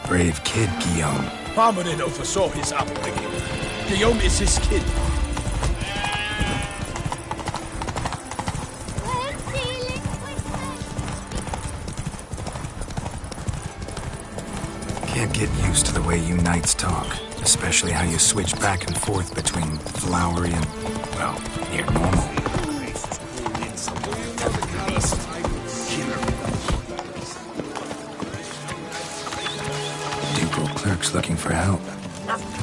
Brave kid, Guillaume. Parmanin oversaw his upbringing. Guillaume is his kid. Can't get used to the way you knights talk, especially how you switch back and forth between flowery and, well, near normal. Ducal clerk's looking for help.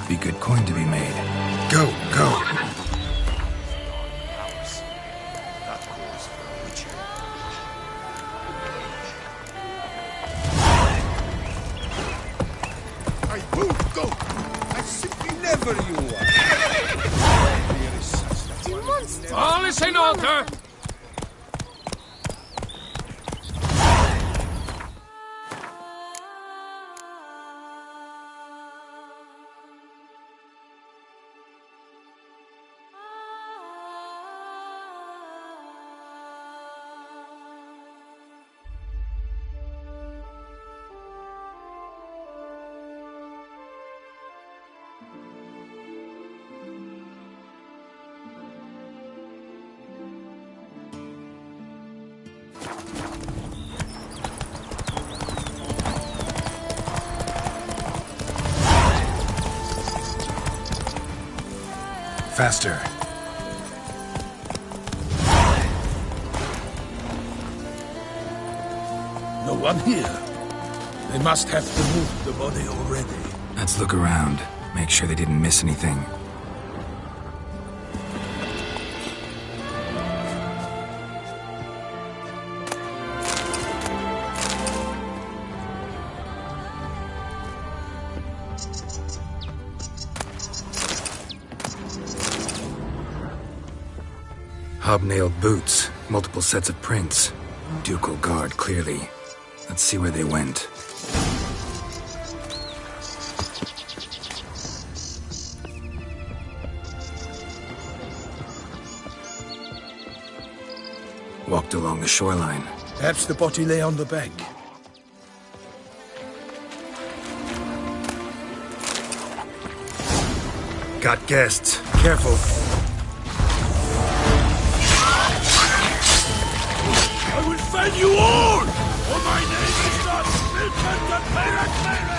Be good coin to be made. Go, go! All is in order! Faster. No one here. They must have removed the body already. Let's look around. Make sure they didn't miss anything. Hobnailed boots, multiple sets of prints. Ducal guard, clearly. Let's see where they went. Walked along the shoreline. Perhaps the body lay on the bank. Got guests. Careful. I will fell you all! For my name is not Milton the Pirate Mary!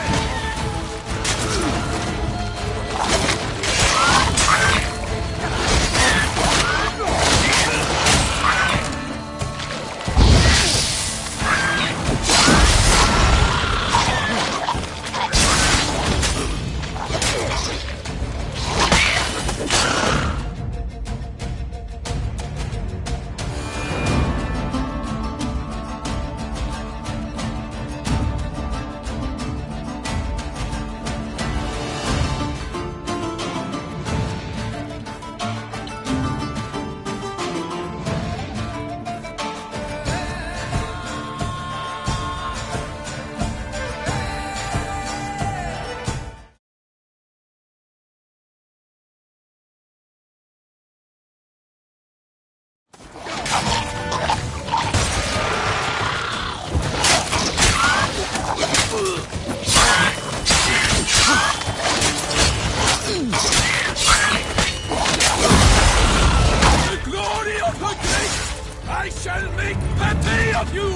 I shall make petty of you!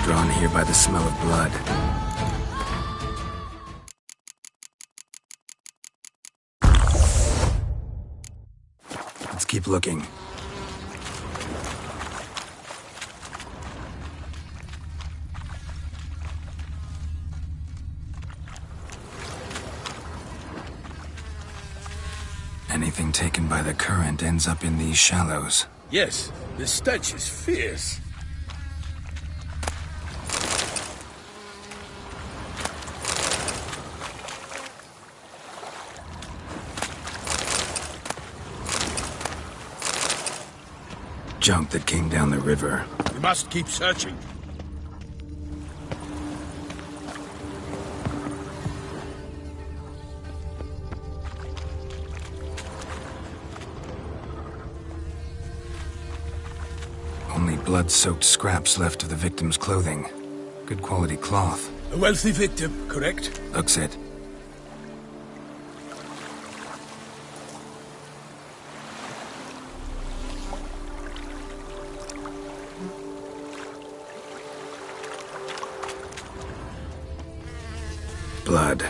Drawn here by the smell of blood. Let's keep looking. Anything taken by the current ends up in these shallows. Yes, the stench is fierce. Junk that came down the river. We must keep searching. blood-soaked scraps left of the victim's clothing. Good quality cloth. A wealthy victim, correct? Looks it. Blood.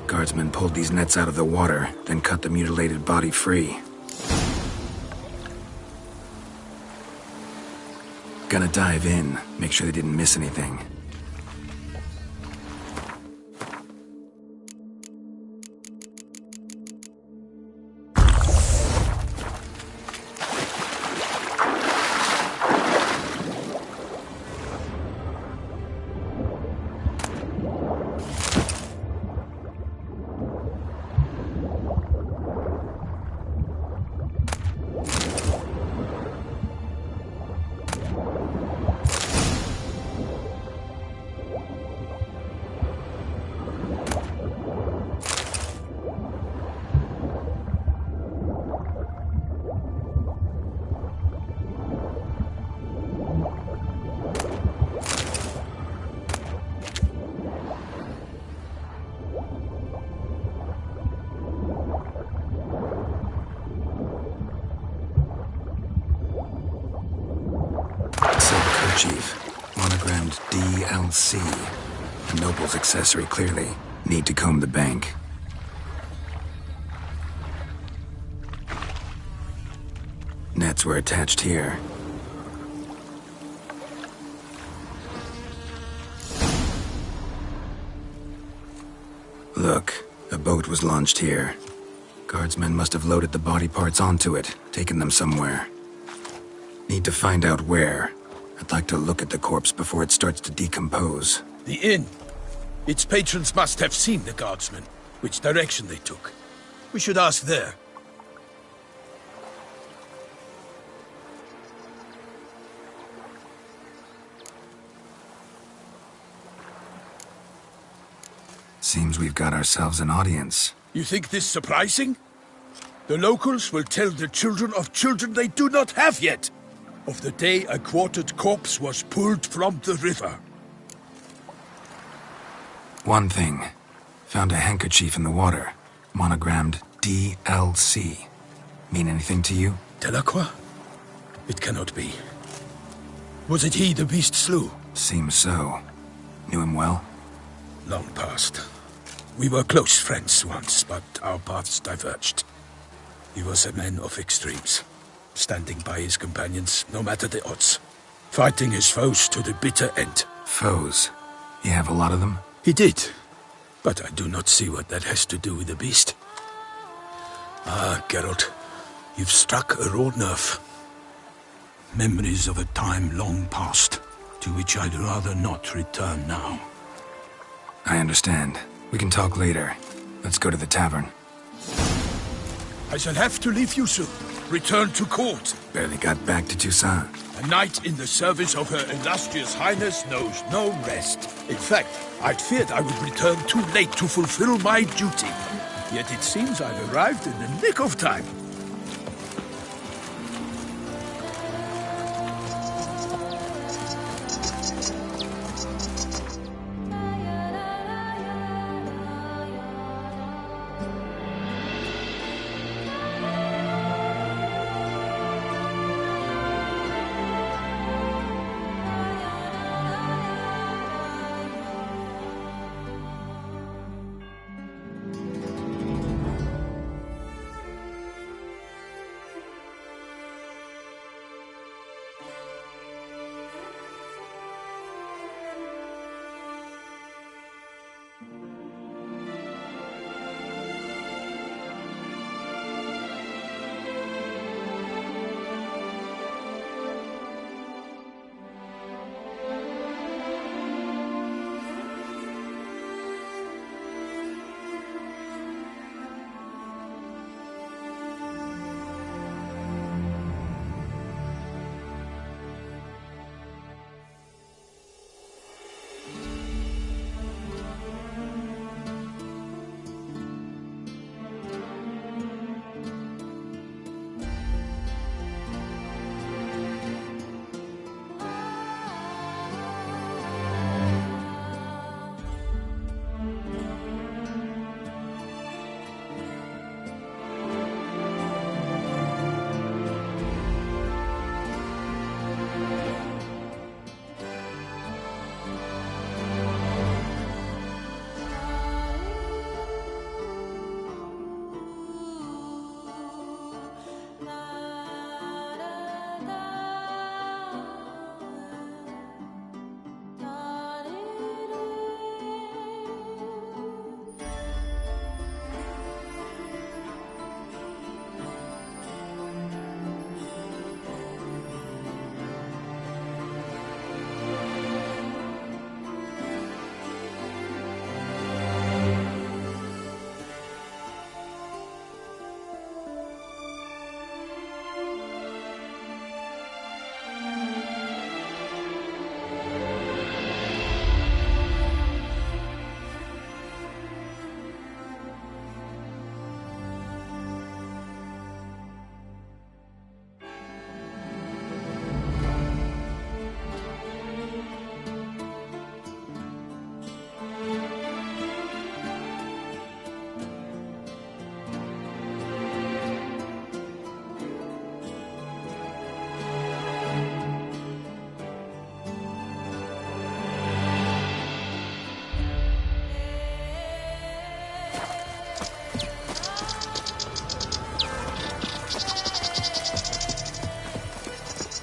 Guardsmen pulled these nets out of the water, then cut the mutilated body free. Gonna dive in, make sure they didn't miss anything. Chief, monogrammed DLC. A noble's accessory, clearly. Need to comb the bank. Nets were attached here. Look, a boat was launched here. Guardsmen must have loaded the body parts onto it, taken them somewhere. Need to find out where. I'd like to look at the corpse before it starts to decompose. The inn. Its patrons must have seen the guardsmen, which direction they took. We should ask there. Seems we've got ourselves an audience. You think this surprising? The locals will tell the children of children they do not have yet. Of the day a quartered corpse was pulled from the river. One thing. Found a handkerchief in the water. Monogrammed DLC. Mean anything to you? Delacroix? It cannot be. Was it he the beast slew? Seems so. Knew him well? Long past. We were close friends once, but our paths diverged. He was a man of extremes. Standing by his companions, no matter the odds. Fighting his foes to the bitter end. Foes? You have a lot of them? He did. But I do not see what that has to do with the beast. Ah, Geralt, you've struck a raw nerve. Memories of a time long past, to which I'd rather not return now. I understand. We can talk later. Let's go to the tavern. I shall have to leave you soon. Return to court. Barely got back to Toussaint. A knight in the service of Her Illustrious Highness knows no rest. In fact, I'd feared I would return too late to fulfill my duty. Yet it seems I've arrived in the nick of time.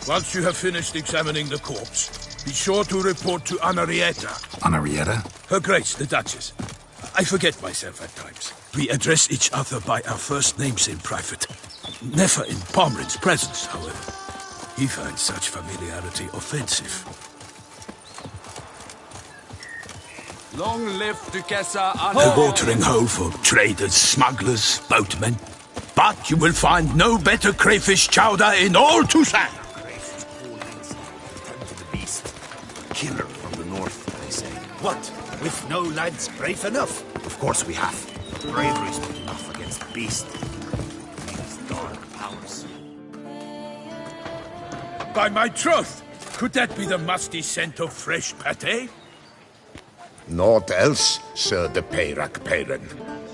Once you have finished examining the corpse, be sure to report to Anarietta. Anarietta? Her Grace, the Duchess. I forget myself at times. We address each other by our first names in private. Never in Pomrin's presence, however. He finds such familiarity offensive. Long live Duchessa A watering hole for traders, smugglers, boatmen. But you will find no better crayfish chowder in all Toussaint. Killer from the north, they say. What? We've no lads brave enough? Of course we have. Bravery's not enough against the beast. These dark powers. By my troth, could that be the musty scent of fresh pâté? Naught else, Sir de Peyrac-Peyran.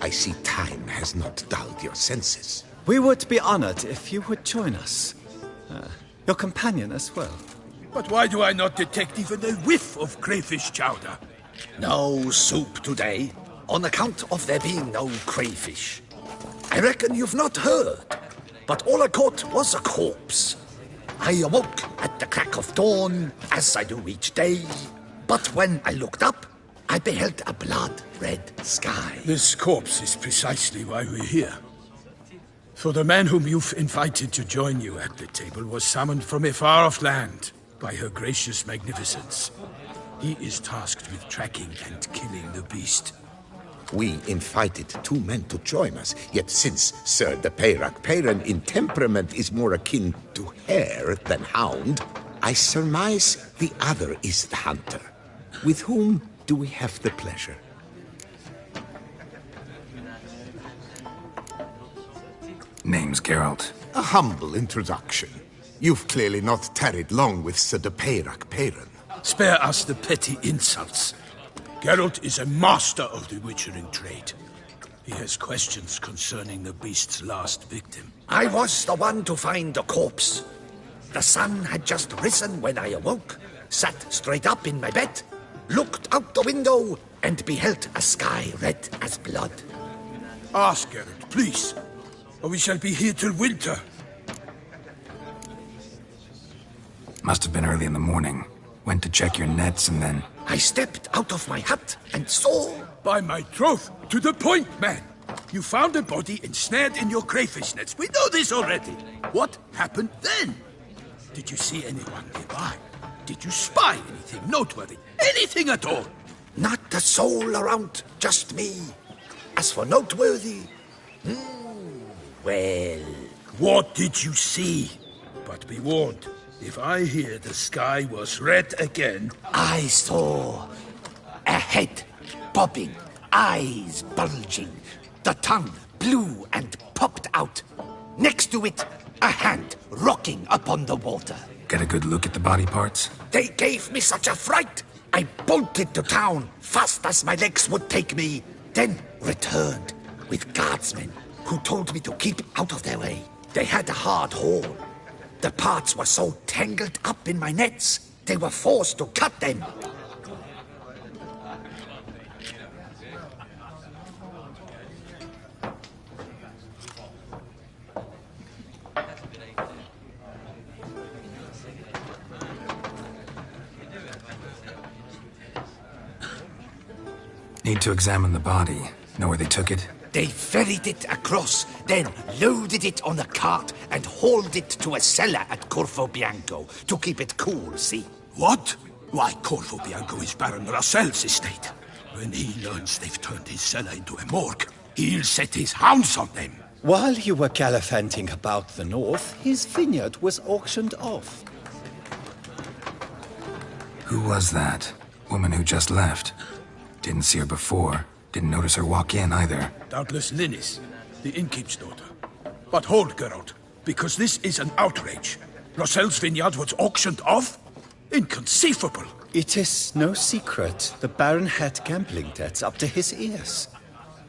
I see time has not dulled your senses. We would be honored if you would join us. Your companion as well. But why do I not detect even a whiff of crayfish chowder? No soup today, on account of there being no crayfish. I reckon you've not heard, but all I caught was a corpse. I awoke at the crack of dawn, as I do each day, but when I looked up, I beheld a blood-red sky. This corpse is precisely why we're here. For the man whom you've invited to join you at the table was summoned from a far-off land by her gracious magnificence. He is tasked with tracking and killing the beast. We invited two men to join us, yet since Sir de Peyrac-Peyran in temperament is more akin to hare than hound, I surmise the other is the hunter. With whom do we have the pleasure? Name's Geralt. A humble introduction. You've clearly not tarried long with Sir de Peyrac-Peyran. Spare us the petty insults. Geralt is a master of the witchering trade. He has questions concerning the beast's last victim. I was the one to find the corpse. The sun had just risen when I awoke, sat straight up in my bed, looked out the window, and beheld a sky red as blood. Ask Geralt, please, or we shall be here till winter. Must have been early in the morning. Went to check your nets and then... I stepped out of my hut and saw... By my troth, to the point, man. You found a body ensnared in your crayfish nets. We know this already. What happened then? Did you see anyone nearby? Did you spy anything noteworthy? Anything at all? Not a soul around, just me. As for noteworthy... well... What did you see? But be warned, if I hear the sky was red again... I saw a head bobbing, eyes bulging, the tongue blue and popped out. Next to it, a hand rocking upon the water. Get a good look at the body parts? They gave me such a fright. I bolted to town fast as my legs would take me, then returned with guardsmen who told me to keep out of their way. They had a hard haul. The parts were so tangled up in my nets, they were forced to cut them. Need to examine the body. Know where they took it? They ferried it across, then loaded it on a cart and hauled it to a cellar at Corvo Bianco to keep it cool, see? What? Why, Corvo Bianco is Baron Russell's estate. When he learns they've turned his cellar into a morgue, he'll set his hounds on them. While you were gallivanting about the north, his vineyard was auctioned off. Who was that? Woman who just left. Didn't see her before. Didn't notice her walk in either. Doubtless Linnis, the innkeep's daughter. But hold, Geralt, because this is an outrage. Russell's vineyard was auctioned off? Inconceivable. It is no secret the Baron had gambling debts up to his ears.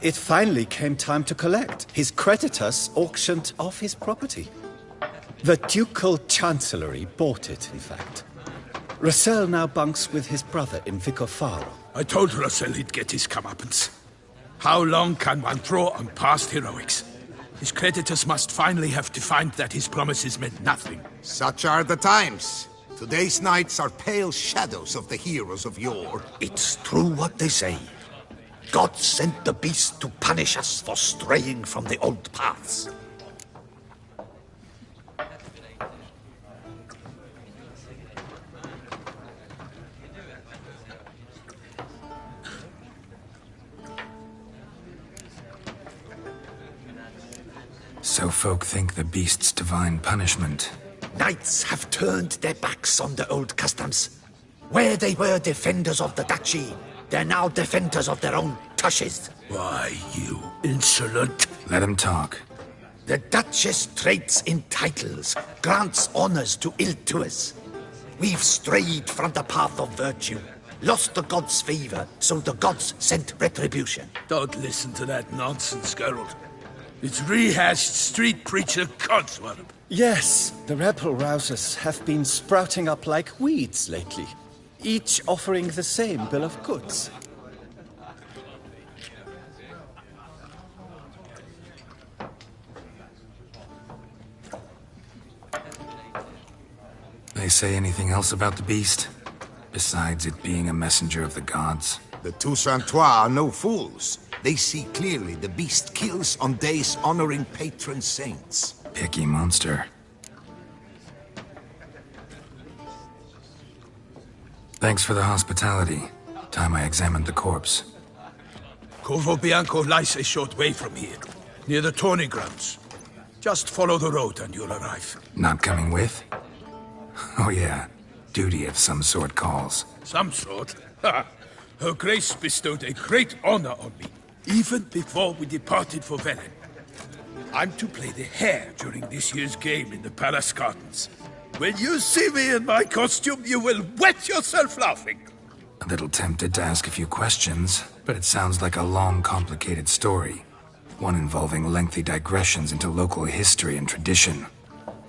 It finally came time to collect. His creditors auctioned off his property. The Ducal Chancellery bought it, in fact. Russell now bunks with his brother in Vicofaro. I told Russell he'd get his comeuppance. How long can one throw on past heroics? His creditors must finally have to find that his promises meant nothing. Such are the times. Today's knights are pale shadows of the heroes of yore. It's true what they say. God sent the beast to punish us for straying from the old paths. So folk think the beast's divine punishment. Knights have turned their backs on the old customs. Where they were defenders of the duchy, they're now defenders of their own tushes. Why, you insolent... Let him talk. The Duchess trades in titles, grants honors to ill-doers. We've strayed from the path of virtue, lost the gods' favor, so the gods sent retribution. Don't listen to that nonsense, Geralt. It's rehashed street preacher codswallop. Yes, the rebel rousers have been sprouting up like weeds lately, each offering the same bill of goods. They say anything else about the beast? Besides it being a messenger of the gods? The Toussaintois are no fools. They see clearly the beast kills on days honoring patron saints. Picky monster. Thanks for the hospitality. Time I examined the corpse. Corvo Bianco lies a short way from here, near the tourney grounds. Just follow the road and you'll arrive. Not coming with? Oh yeah, duty of some sort calls. Some sort? Ha! Her Grace bestowed a great honor on me, even before we departed for Velen. I'm to play the hare during this year's game in the palace gardens. When you see me in my costume, you will wet yourself laughing. A little tempted to ask a few questions, but it sounds like a long, complicated story. One involving lengthy digressions into local history and tradition.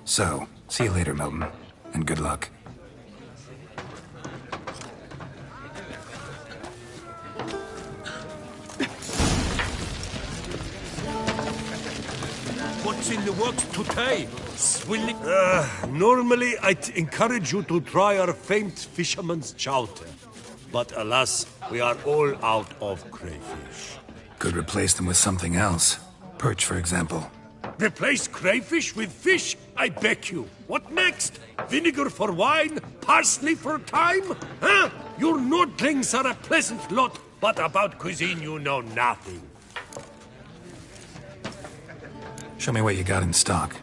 So, see you later, Milton, and good luck. What's in the works today? Swilling? Normally, I'd encourage you to try our famed fisherman's chowder. But alas, we are all out of crayfish. Could replace them with something else. Perch, for example. Replace crayfish with fish? I beg you. What next? Vinegar for wine? Parsley for thyme? Huh? Your Nordlings are a pleasant lot, but about cuisine you know nothing. Show me what you got in stock.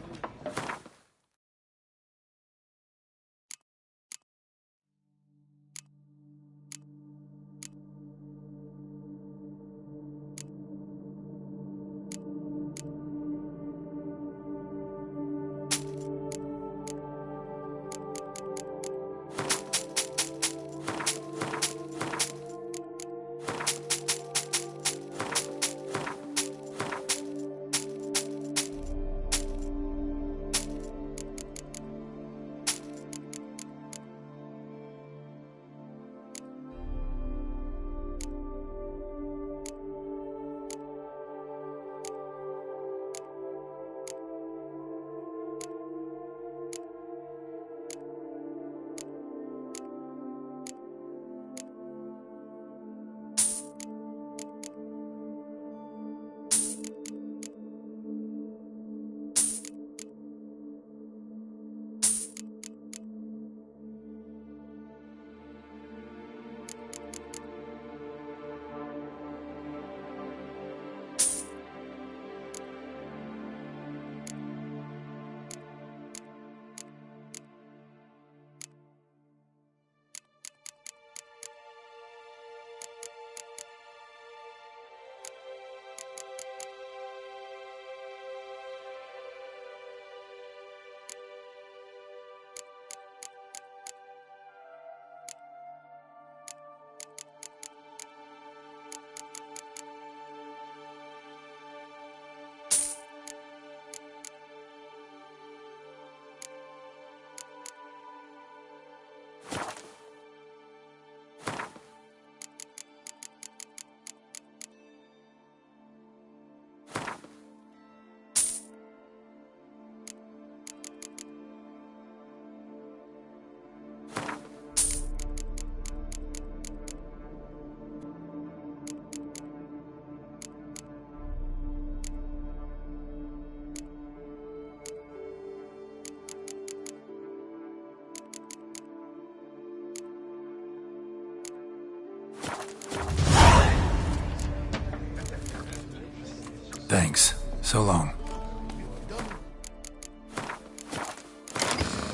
So long.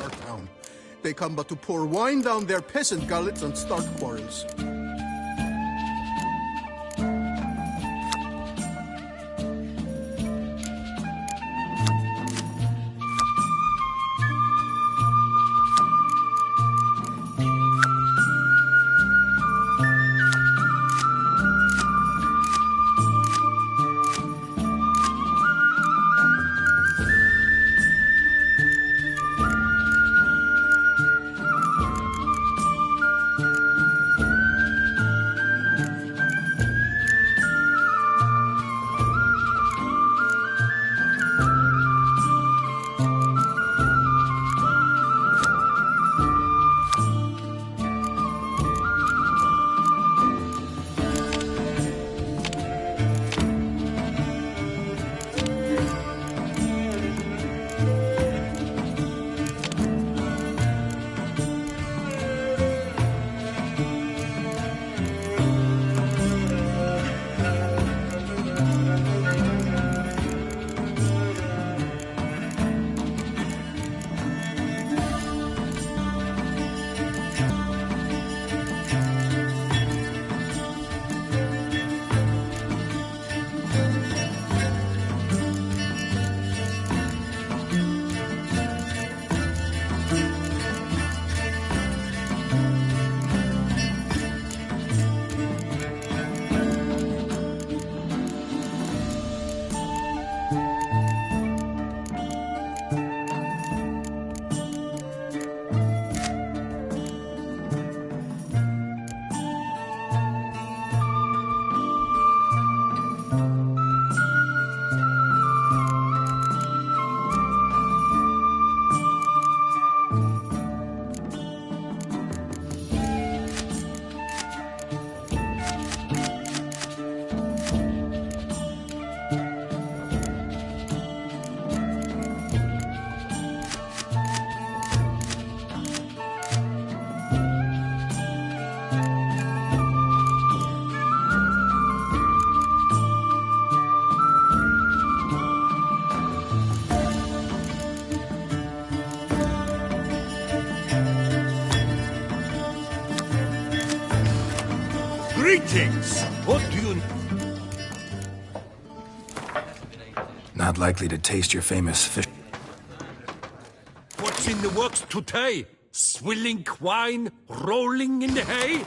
Our town. They come but to pour wine down their peasant gullets and start quarrels. Greetings! What do you... Not likely to taste your famous fish. What's in the works today? Swilling wine, rolling in the hay?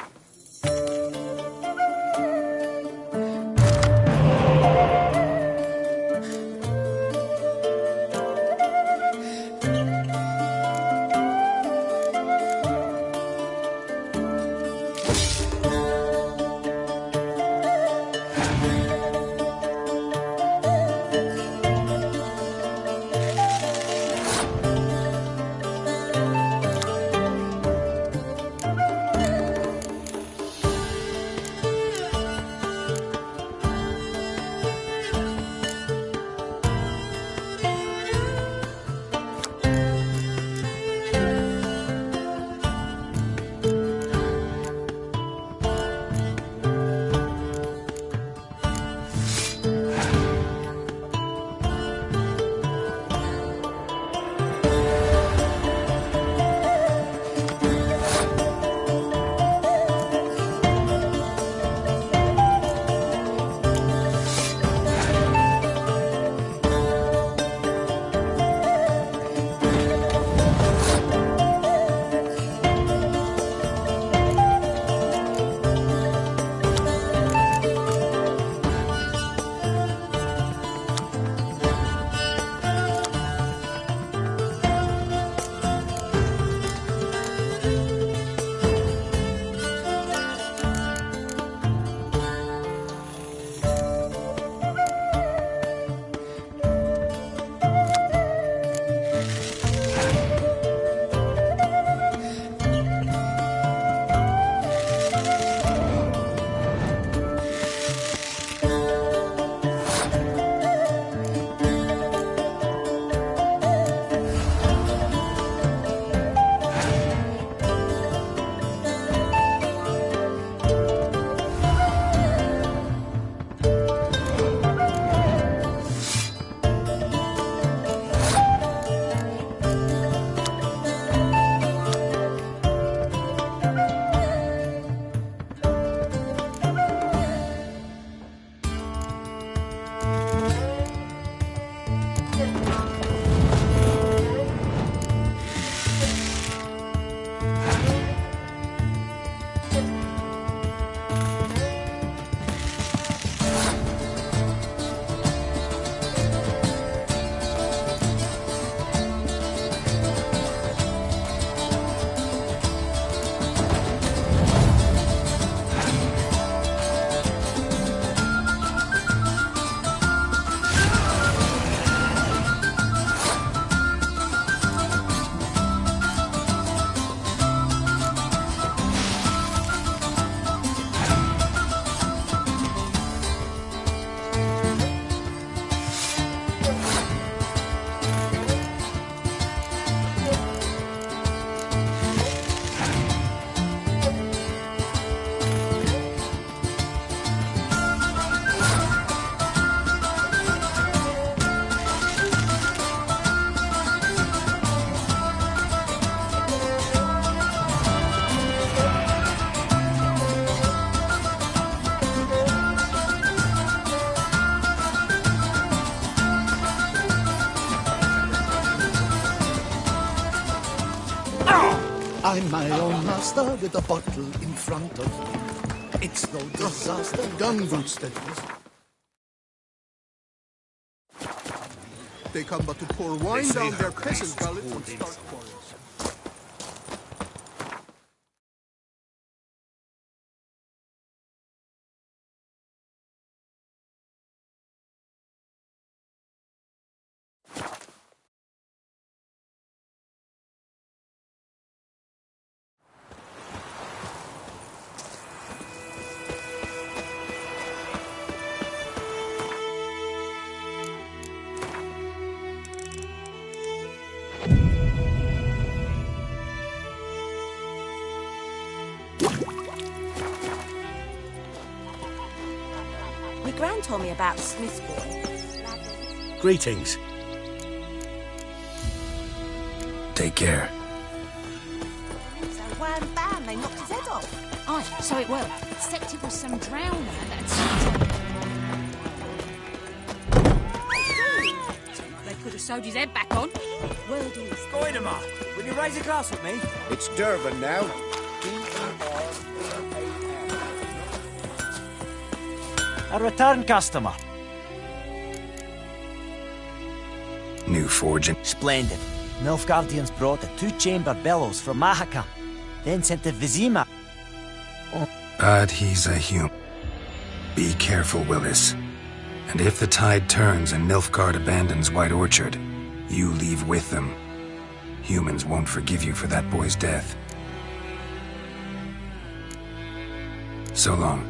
I'm my own master with a bottle in front of me. It's no disaster. Gun boots, that is. They come but to pour wine down their peasant gullets and start quarrels. My gran told me about Smith's boy. Greetings. Take care. So wham bam, they knocked his head off. Aye, so it will. Except it was some drowner that had slipped on. They could have sewed his head back on. Word is. Goidemar, will you raise a glass with me? It's Durban now. A return customer. New forging. Splendid. Nilfgaardians brought the two-chamber bellows from Mahaka, then sent to Vizima. But he's a human. Be careful, Willis. And if the tide turns and Nilfgaard abandons White Orchard, you leave with them. Humans won't forgive you for that boy's death. So long.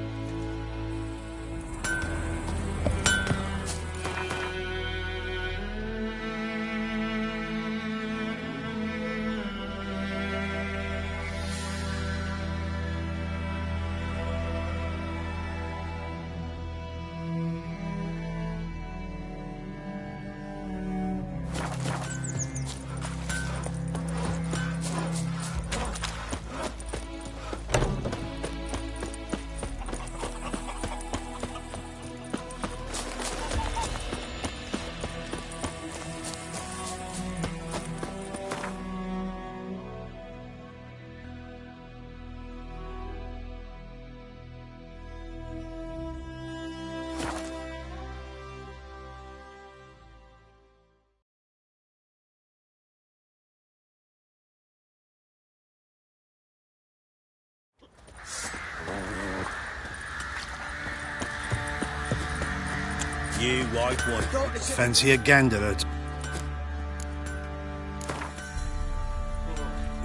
You white one. Fancy a gander?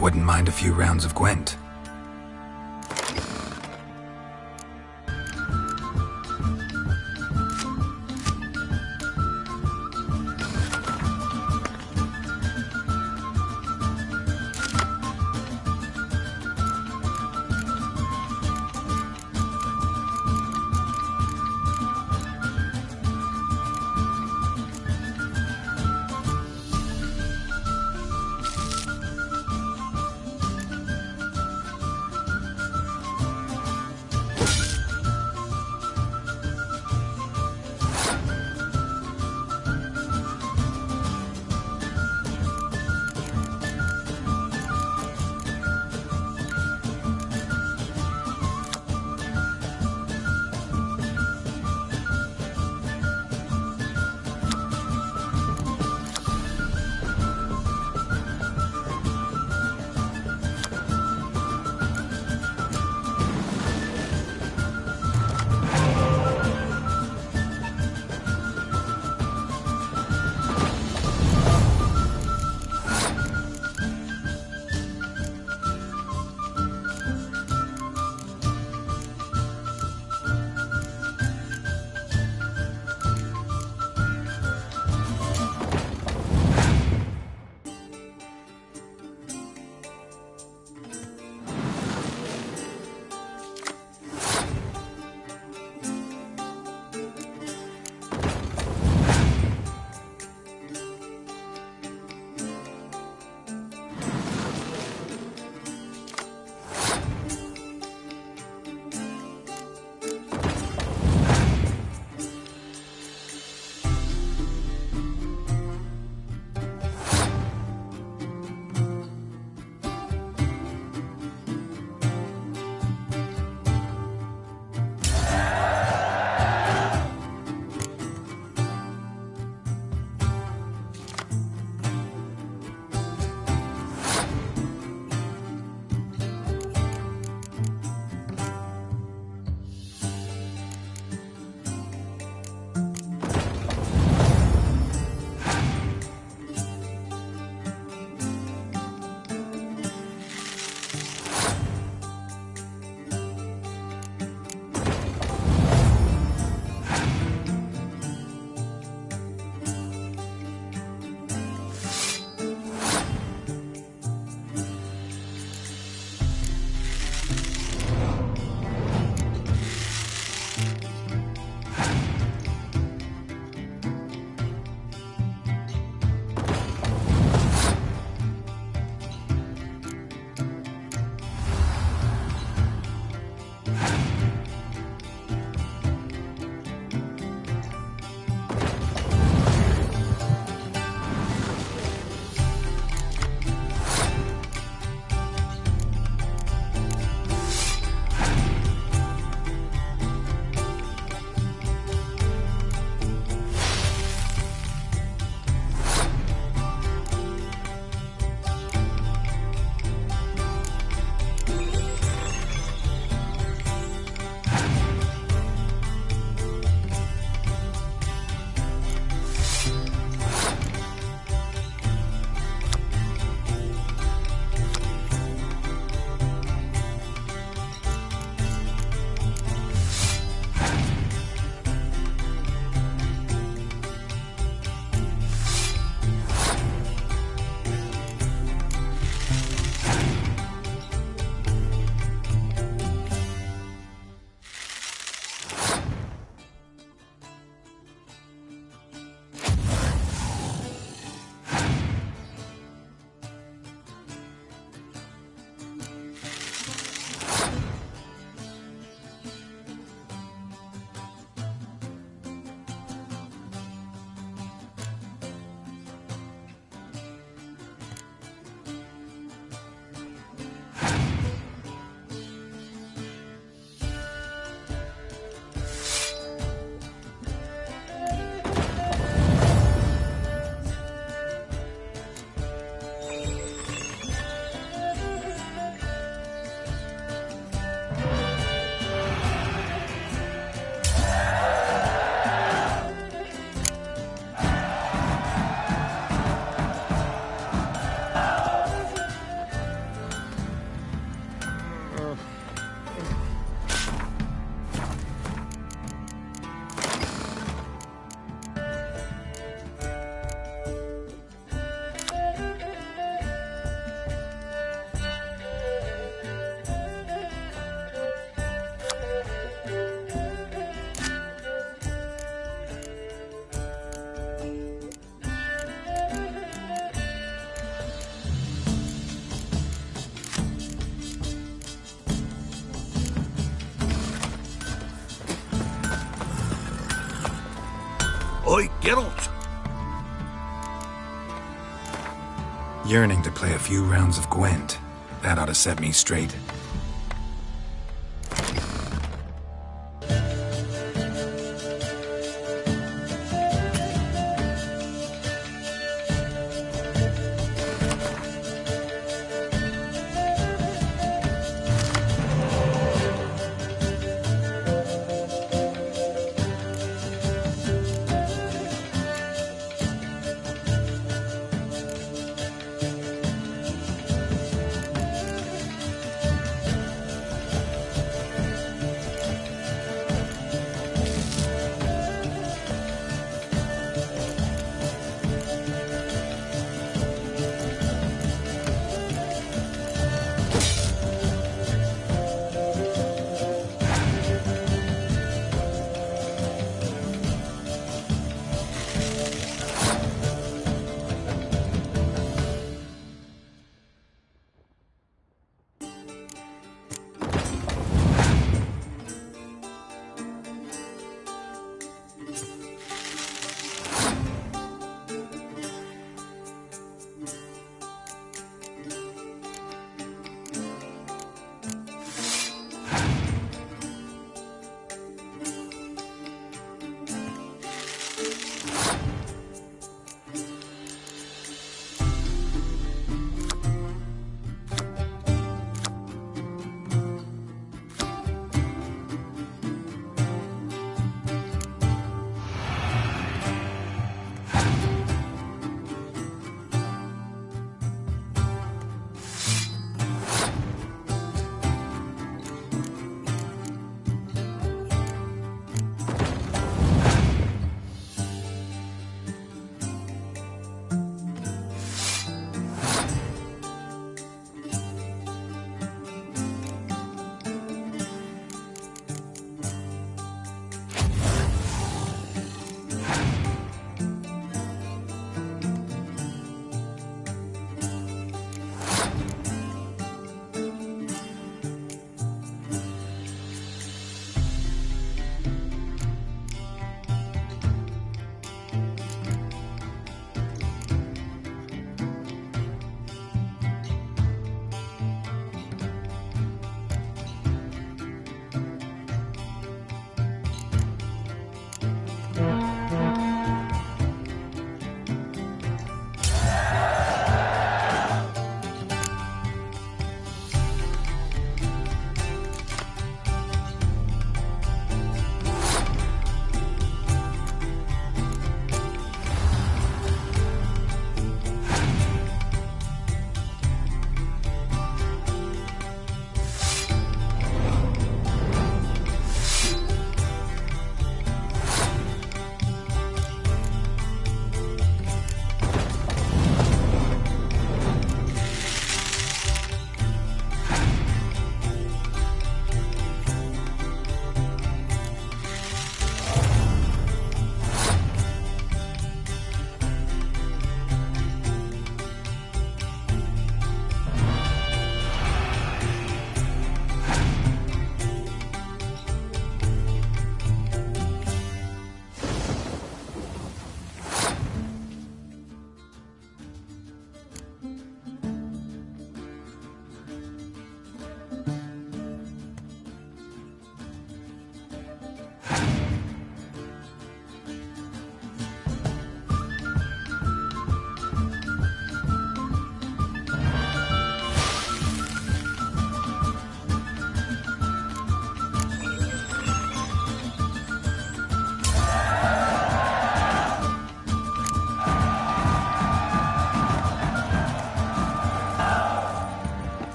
Wouldn't mind a few rounds of Gwent. by Geralt. Yearning to play a few rounds of Gwent. That ought to set me straight.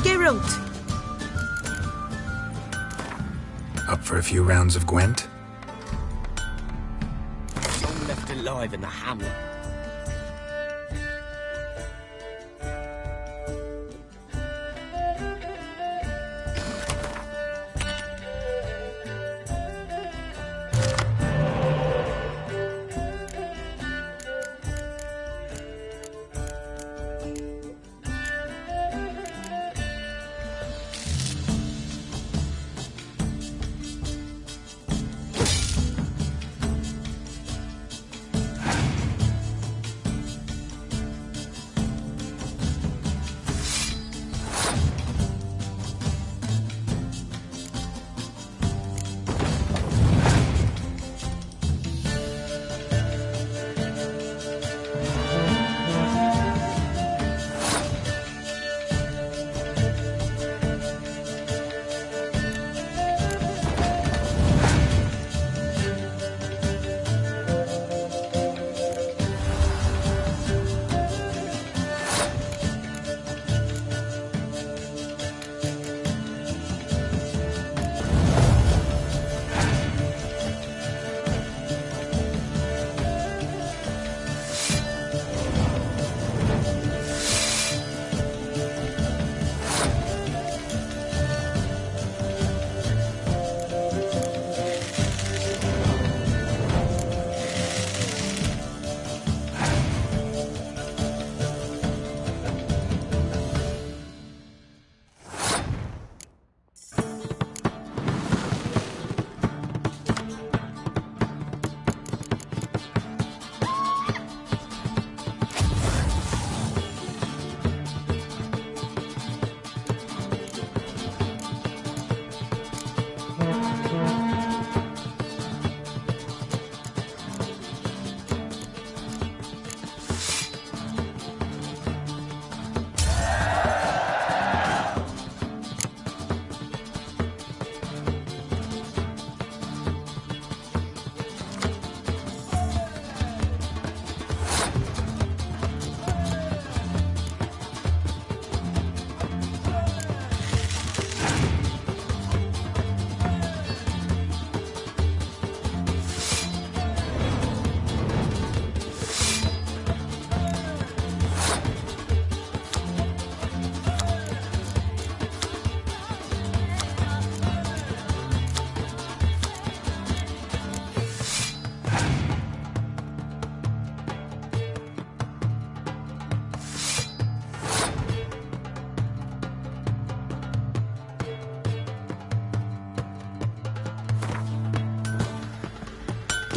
Geralt! Up for a few rounds of Gwent? Some left alive in the hamlet.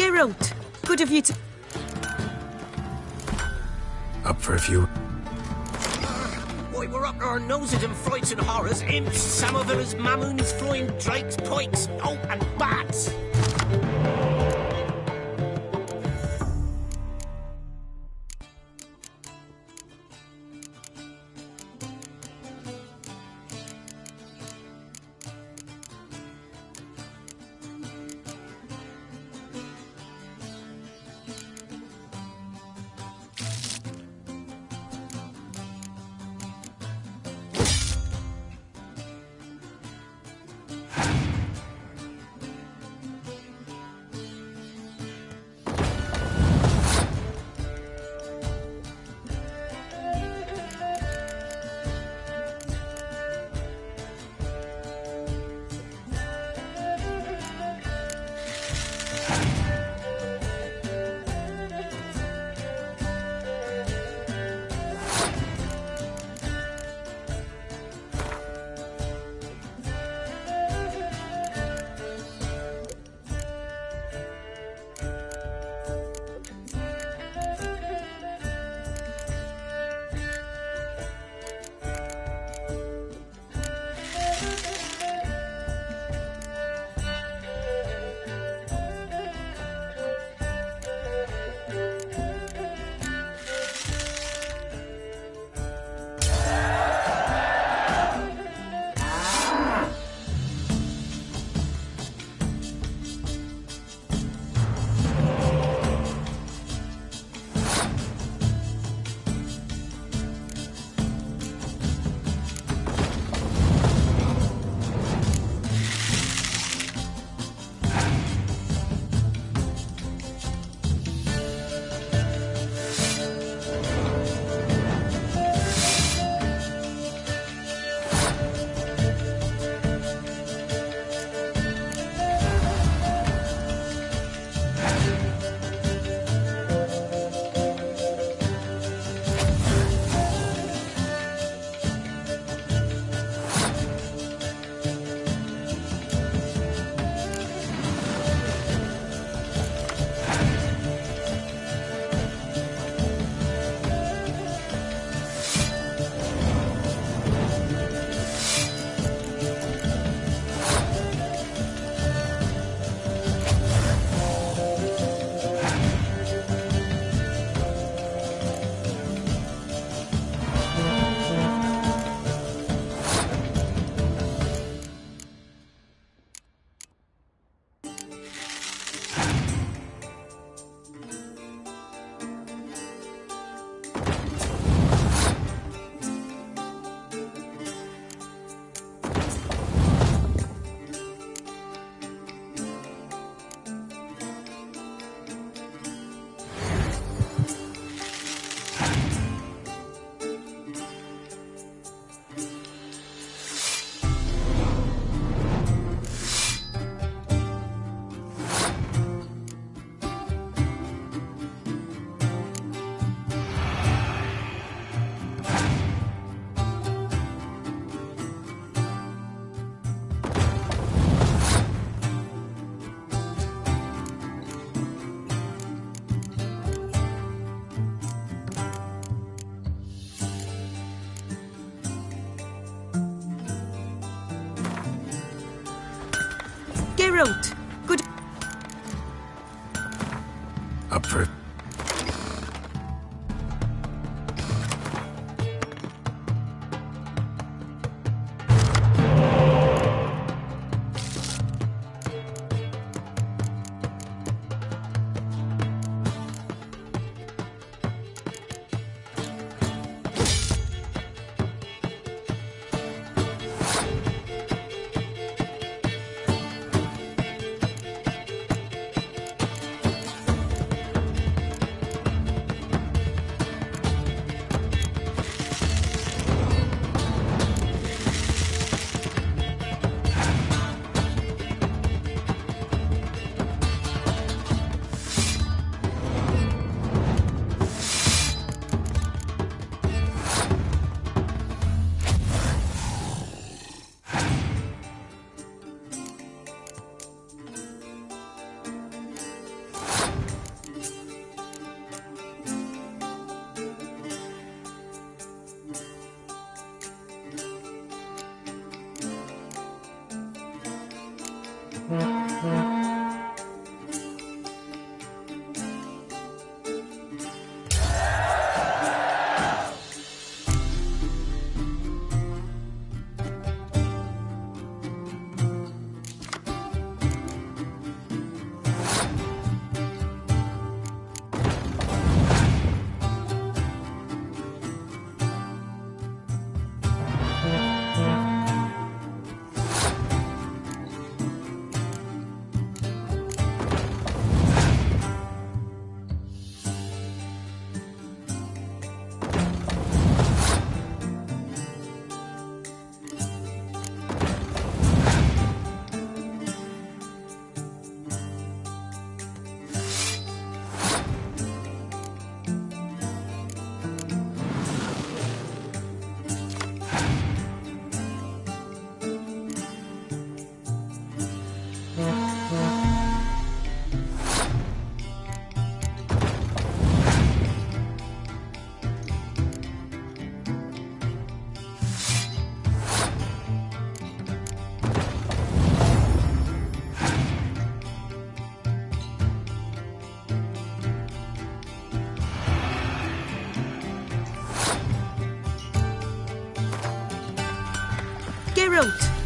Geralt, good of you to... Up for a few? Why, we're up to our noses in frights and horrors. Imps, samovers, mamoons, flying drakes, pikes, oh, and bats. Geralt, good... Up for... throat.